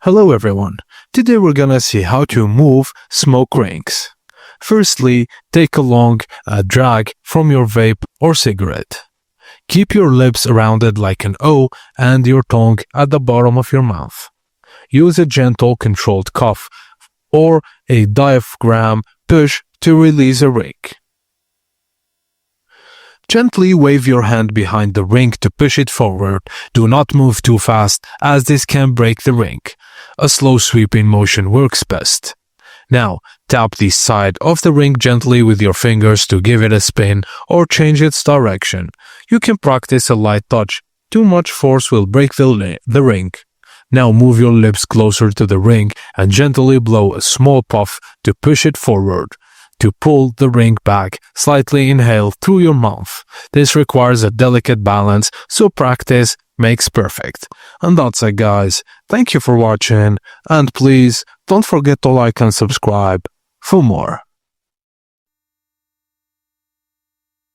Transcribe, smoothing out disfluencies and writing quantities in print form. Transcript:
Hello everyone, today we're gonna see how to move smoke rings. Firstly, take a long drag from your vape or cigarette. Keep your lips rounded like an O and your tongue at the bottom of your mouth. Use a gentle controlled cough or a diaphragm push to release a ring. Gently wave your hand behind the ring to push it forward. Do not move too fast as this can break the ring. A slow sweeping motion works best. Now, tap the side of the ring gently with your fingers to give it a spin or change its direction. You can practice a light touch. Too much force will break the ring. Now move your lips closer to the ring and gently blow a small puff to push it forward. To pull the ring back, slightly inhale through your mouth. This requires a delicate balance, so practice makes perfect. And that's it, guys. Thank you for watching, and please don't forget to like and subscribe for more.